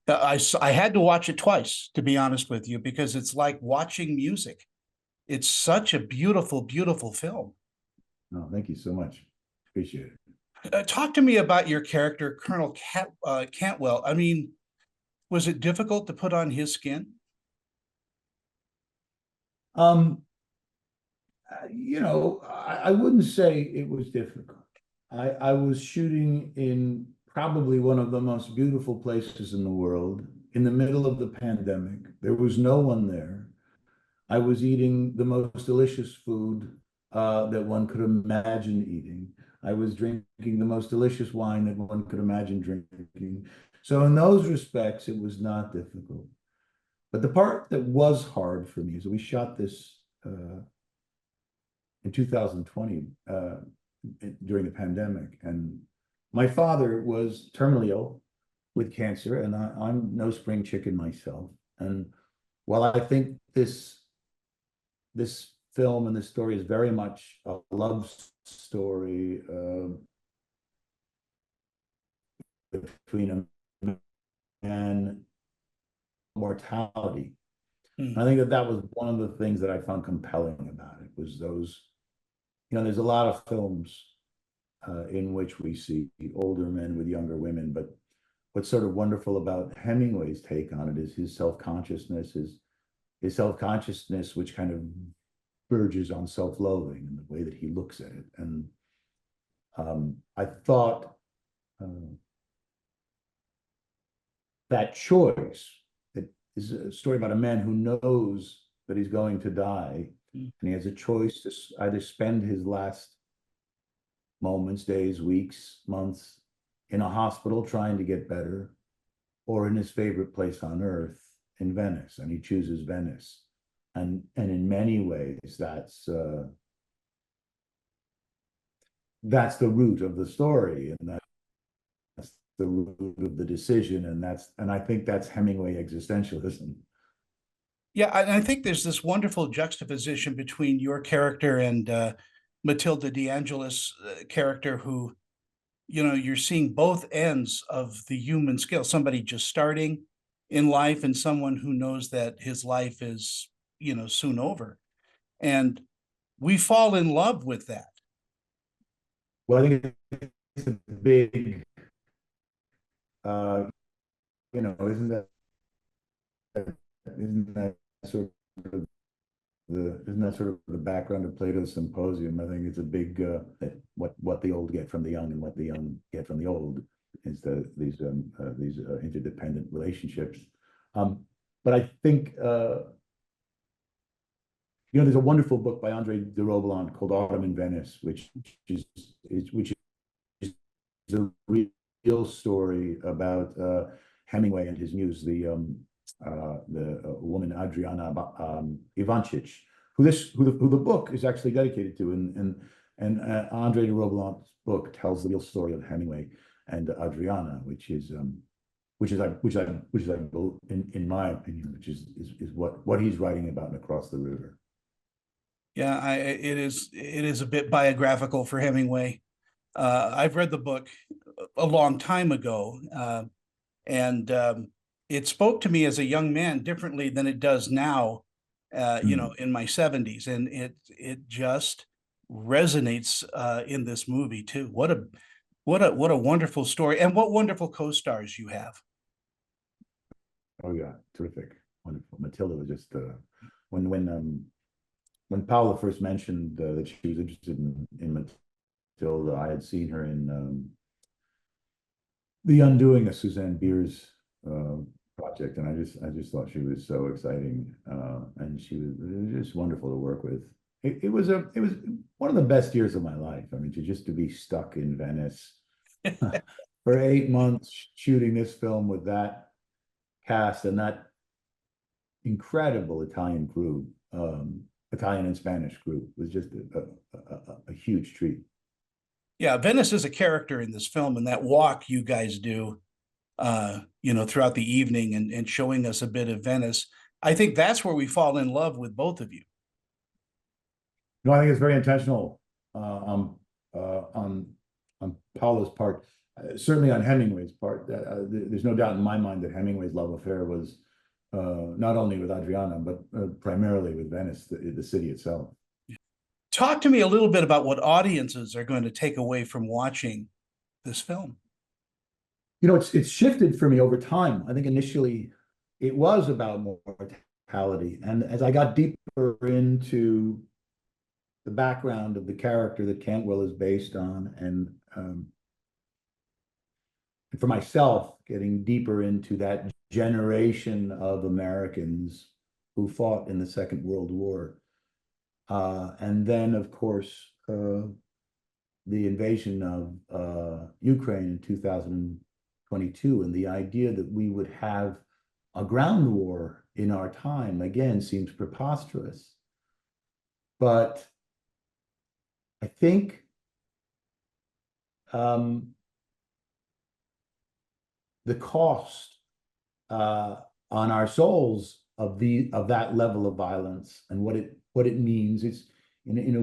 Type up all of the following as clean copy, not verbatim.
I had to watch it twice, to be honest with you, because it's like watching music. It's such a beautiful, beautiful film. Oh, thank you so much. Appreciate it. Talk to me about your character, Colonel Cantwell. I mean, was it difficult to put on his skin? Um, I wouldn't say it was difficult. I was shooting in probably one of the most beautiful places in the world in the middle of the pandemic. There was no one there. I was eating the most delicious food that one could imagine eating. I was drinking the most delicious wine that one could imagine drinking. So in those respects, it was not difficult. But the part that was hard for me is we shot this in 2020 during the pandemic, and my father was terminally ill with cancer, and I'm no spring chicken myself. And while I think this film and this story is very much a love story between a man mortality. And I think that was one of the things that I found compelling about it was those, there's a lot of films in which we see older men with younger women, but what's sort of wonderful about Hemingway's take on it is his self-consciousness, his self-consciousness, which kind of verges on self-loathing in the way that he looks at it. And I thought that choice, that is a story about a man who knows that he's going to die, and he has a choice to either spend his last moments, days, weeks, months in a hospital trying to get better, or in his favorite place on earth in Venice, and he chooses Venice. And in many ways, that's the root of the story, and that's the root of the decision, and I think that's Hemingway existentialism. Yeah, I think there's this wonderful juxtaposition between your character and Matilda DeAngelis' character, who, you're seeing both ends of the human scale. Somebody just starting in life and someone who knows that his life is, soon over. And we fall in love with that. Well, I think it's a big, uh, isn't that sort of isn't that sort of the background of Plato's Symposium? I think it's a big what the old get from the young and what the young get from the old is these interdependent relationships. But I think there's a wonderful book by Andre de Roblon called Autumn in Venice, which is a real story about Hemingway and his muse, the woman Adriana Ivancic, who the book is actually dedicated to, and Andre de Roblon's book tells the real story of Hemingway and Adriana, which is in my opinion, which is what he's writing about in Across the River. Yeah, it is a bit biographical for Hemingway. I've read the book a long time ago, and it spoke to me as a young man differently than it does now, in my 70s, and it just resonates in this movie too. What a wonderful story, and what wonderful co-stars you have. Oh yeah, terrific, wonderful. Matilda was just when Paula first mentioned that she was interested in Matilda, I had seen her in The Undoing of Suzanne Bier's project, and I just thought she was so exciting, and it was just wonderful to work with. It was one of the best years of my life. I mean, to be stuck in Venice for 8 months shooting this film with that cast and that incredible Italian crew, Italian and Spanish crew, was just a huge treat. Yeah, Venice is a character in this film, and that walk you guys do, throughout the evening and showing us a bit of Venice. I think that's where we fall in love with both of you. No, I think it's very intentional on Paula's part. certainly on Hemingway's part, there's no doubt in my mind that Hemingway's love affair was not only with Adriana, but primarily with Venice, the city itself. Talk to me a little bit about what audiences are going to take away from watching this film. You know, it's shifted for me over time. I think initially it was about mortality, and as I got deeper into the background of the character that Cantwell is based on, and for myself, getting deeper into that generation of Americans who fought in the Second World War. And then, of course, the invasion of Ukraine in 2022, and the idea that we would have a ground war in our time, again, seems preposterous. But I think the cost on our souls of that level of violence and what it means is in a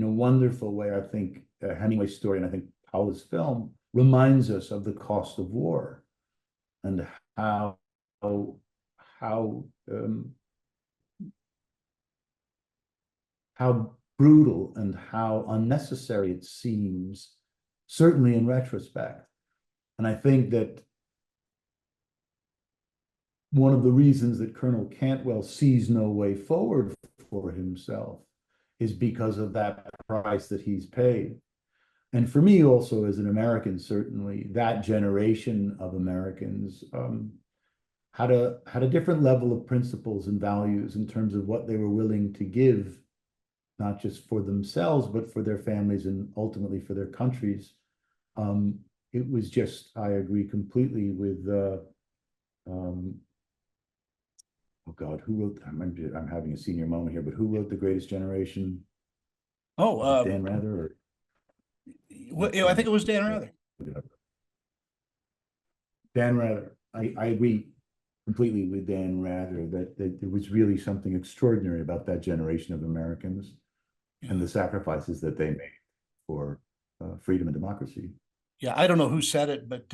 wonderful way. I think Hemingway's story, and I think Paula's film, reminds us of the cost of war and how brutal and how unnecessary it seems, certainly in retrospect. And I think that one of the reasons that Colonel Cantwell sees no way forward for himself is because of that price that he's paid. And for me also, as an American, certainly that generation of Americans had a different level of principles and values in terms of what they were willing to give, not just for themselves, but for their families and ultimately for their countries. It was just, I agree completely with oh God, who wrote? I'm having a senior moment here, but who wrote The Greatest Generation? Oh, Dan Rather, or I think it was Dan Rather. Dan Rather. I agree completely with Dan Rather that there was really something extraordinary about that generation of Americans and the sacrifices that they made for freedom and democracy. Yeah, I don't know who said it, but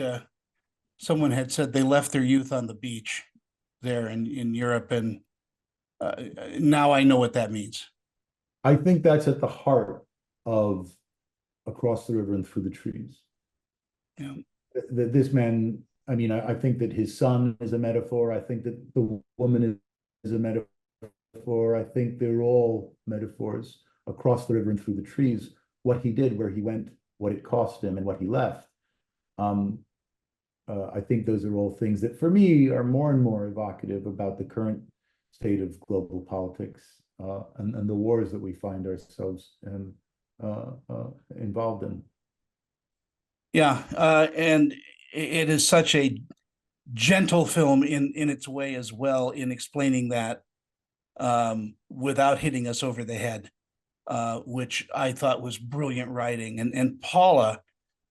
someone had said they left their youth on the beach there in Europe, and now I know what that means. I think that's at the heart of Across the River and Through the Trees. Yeah. This man, I mean, I think that his son is a metaphor. I think that the woman is a metaphor. I think they're all metaphors. Across the River and Through the Trees, what he did, where he went, what it cost him, and what he left. I think those are all things that, for me, are more and more evocative about the current state of global politics and the wars that we find ourselves involved in. Yeah, and it is such a gentle film in its way as well, in explaining that without hitting us over the head, which I thought was brilliant writing. And Paula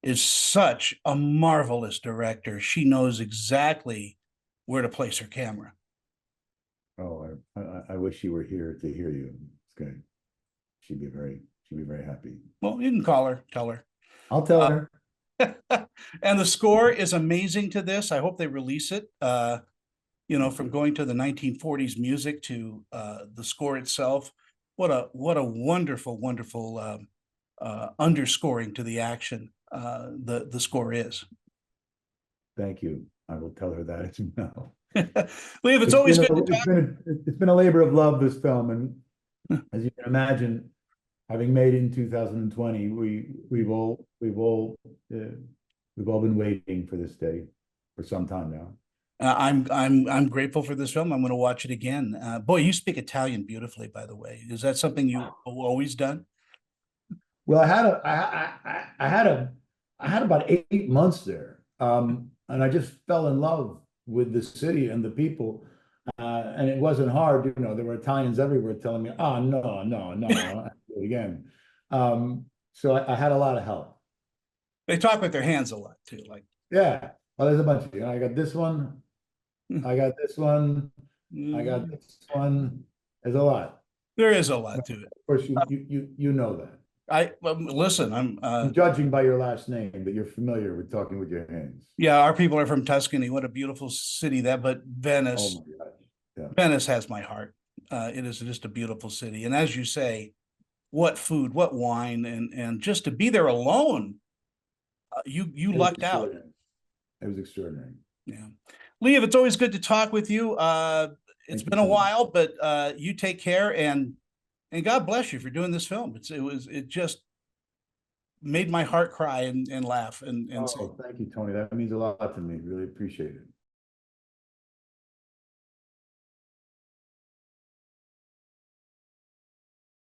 is such a marvelous director. She knows exactly where to place her camera. Oh, I wish you were here to hear you. It's good. She'd be very happy. Well, you can call her, tell her. I'll tell her. And the score is amazing to this. I hope they release it. You know, from going to the 1940s music to the score itself. What a wonderful, wonderful underscoring to the action the score is. Thank you. I will tell her that as well. Liev, it's always good to talk. It's been a labor of love, this film, and as you can imagine, having made it in 2020, we've all been waiting for this day for some time now. I'm grateful for this film. I'm going to watch it again. Boy, you speak Italian beautifully, by the way. Is that something you've always done? Well, I had about 8 months there, and I just fell in love with the city and the people, and it wasn't hard. You know, there were Italians everywhere telling me, "Oh, no, no, no, I'll do it again." So I had a lot of help. They talk with their hands a lot too. Like, yeah, well, there's a bunch of you. I got this one. I got this one. I got this one. There's a lot. There is a lot to it. Of course, you know that. Listen, I'm judging by your last name that you're familiar with talking with your hands. yeah, our people are from Tuscany. What a beautiful city that, but Oh Venice, my gosh. Yeah. Venice has my heart. It is just a beautiful city. And as you say, what food, what wine, and just to be there alone, you It was lucked out. extraordinary. It was extraordinary. Yeah. Liev, it's always good to talk with you. It's Thank you, been a Tony. while, but you take care, and God bless you for doing this film. It just made my heart cry and laugh and say Oh, thank you, Tony. That means a lot to me. Really appreciate it.